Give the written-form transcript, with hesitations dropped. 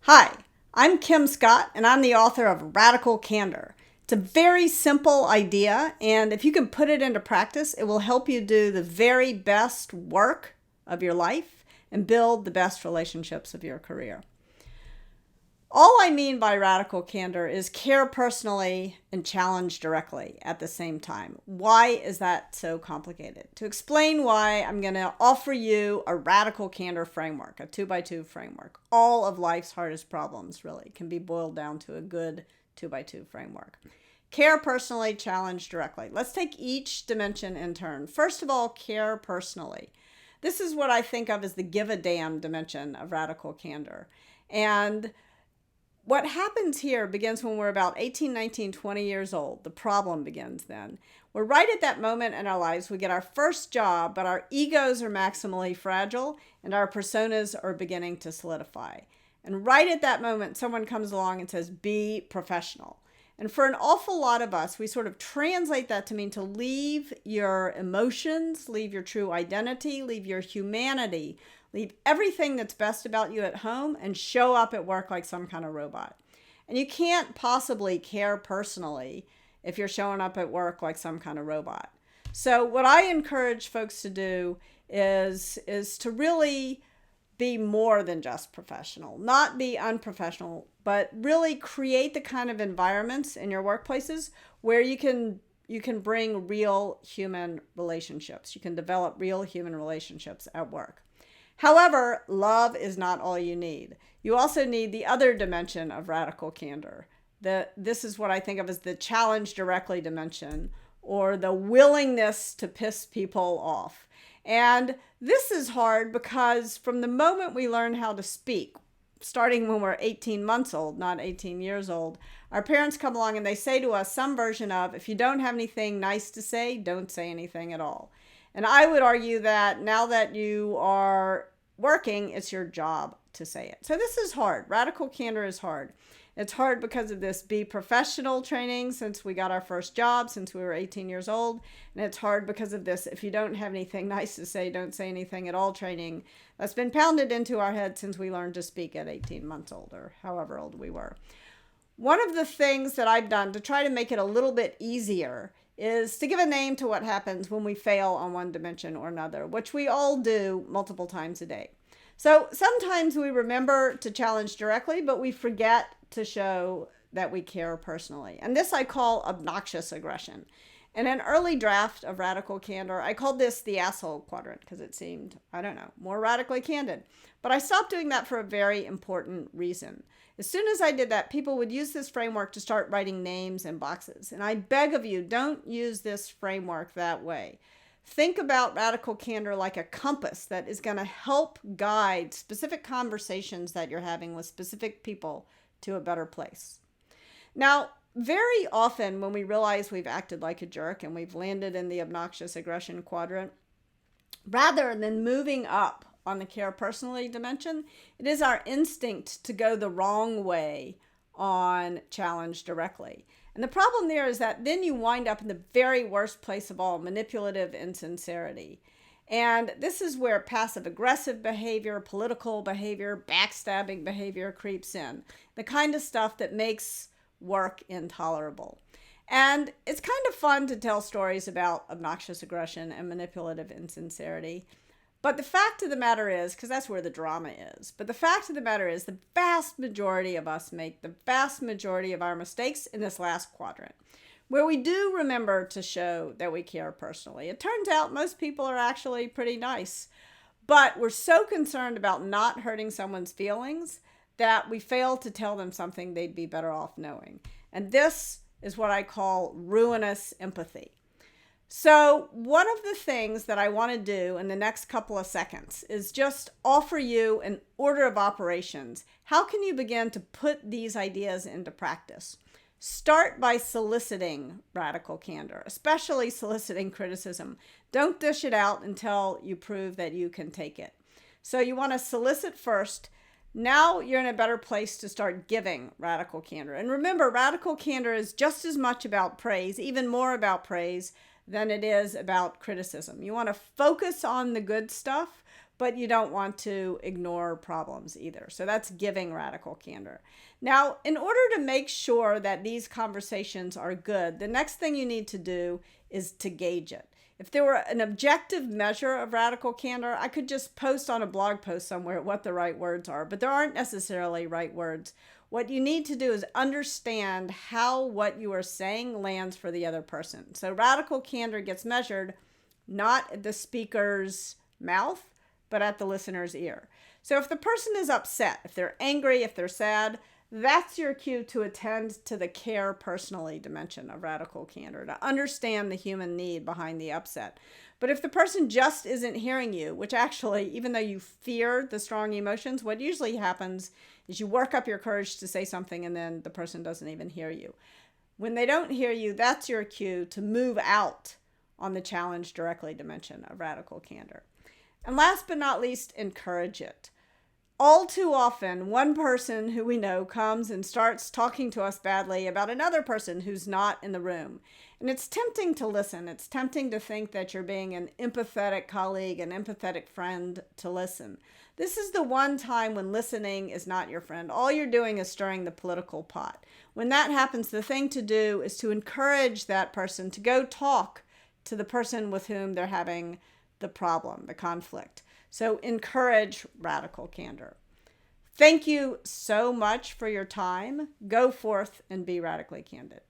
Hi, I'm Kim Scott, and I'm the author of Radical Candor. It's a very simple idea, and if you can put it into practice, it will help you do the very best work of your life and build the best relationships of your career. All I mean by radical candor is care personally and challenge directly at the same time. Why is that so complicated? To explain why, I'm going to offer you a radical candor framework, a 2x2 framework. All of life's hardest problems really can be boiled down to a good 2x2 framework. Care personally, challenge directly. Let's take each dimension in turn. First of all, care personally. This is what I think of as the give a damn dimension of radical candor. And what happens here begins when we're about 18, 19, 20 years old. The problem begins then. We're right at that moment in our lives. We get our first job, but our egos are maximally fragile and our personas are beginning to solidify. And right at that moment, someone comes along and says, be professional. And for an awful lot of us, we sort of translate that to mean to leave your emotions, leave your true identity, leave your humanity, leave everything that's best about you at home and show up at work like some kind of robot. And you can't possibly care personally if you're showing up at work like some kind of robot. So what I encourage folks to do is to really be more than just professional, not be unprofessional, but really create the kind of environments in your workplaces where you can bring real human relationships. You can develop real human relationships at work. However, love is not all you need. You also need the other dimension of radical candor. This is what I think of as the challenge directly dimension, or the willingness to piss people off. And this is hard because from the moment we learn how to speak, starting when we're 18 months old, not 18 years old, our parents come along and they say to us some version of, if you don't have anything nice to say, don't say anything at all. And I would argue that now that you are working, it's your job to say it. So this is hard. Radical candor is hard. It's hard because of this be professional training since we got our first job, since we were 18 years old. And it's hard because of this if you don't have anything nice to say, don't say anything at all training that's been pounded into our head since we learned to speak at 18 months old or however old we were. One of the things that I've done to try to make it a little bit easier is to give a name to what happens when we fail on one dimension or another, which we all do multiple times a day. So sometimes we remember to challenge directly, but we forget to show that we care personally. And this I call obnoxious aggression. In an early draft of Radical Candor, I called this the asshole quadrant because it seemed, more radically candid. But I stopped doing that for a very important reason. As soon as I did that, people would use this framework to start writing names in boxes. And I beg of you, don't use this framework that way. Think about radical candor like a compass that is going to help guide specific conversations that you're having with specific people to a better place. Now, very often when we realize we've acted like a jerk and we've landed in the obnoxious aggression quadrant, rather than moving up on the care personally dimension, it is our instinct to go the wrong way on challenge directly. And the problem there is that then you wind up in the very worst place of all, manipulative insincerity. And this is where passive-aggressive behavior, political behavior, backstabbing behavior creeps in. The kind of stuff that makes work intolerable. And it's kind of fun to tell stories about obnoxious aggression and manipulative insincerity. But the fact of the matter is, because that's where the drama is, but the fact of the matter is the vast majority of us make the vast majority of our mistakes in this last quadrant, where we do remember to show that we care personally. It turns out most people are actually pretty nice, but we're so concerned about not hurting someone's feelings that we fail to tell them something they'd be better off knowing. And this is what I call ruinous empathy. So one of the things that I want to do in the next couple of seconds is just offer you an order of operations. How can you begin to put these ideas into practice? Start by soliciting radical candor, especially soliciting criticism. Don't dish it out until you prove that you can take it. So you want to solicit first. Now you're in a better place to start giving radical candor. And remember, radical candor is just as much about praise, even more about praise, than it is about criticism. You want to focus on the good stuff, but you don't want to ignore problems either. So that's giving radical candor. Now, in order to make sure that these conversations are good, the next thing you need to do is to gauge it. If there were an objective measure of radical candor, I could just post on a blog post somewhere what the right words are, but there aren't necessarily right words. What you need to do is understand how what you are saying lands for the other person. So radical candor gets measured not at the speaker's mouth, but at the listener's ear. So if the person is upset, if they're angry, if they're sad, that's your cue to attend to the care personally dimension of radical candor, to understand the human need behind the upset. But if the person just isn't hearing you, which actually, even though you fear the strong emotions, what usually happens is you work up your courage to say something and then the person doesn't even hear you. When they don't hear you, that's your cue to move out on the challenge directly dimension of radical candor. And last but not least, encourage it. All too often, one person who we know comes and starts talking to us badly about another person who's not in the room. And it's tempting to listen. It's tempting to think that you're being an empathetic colleague, an empathetic friend to listen. This is the one time when listening is not your friend. All you're doing is stirring the political pot. When that happens, the thing to do is to encourage that person to go talk to the person with whom they're having the problem, the conflict. So encourage radical candor. Thank you so much for your time. Go forth and be radically candid.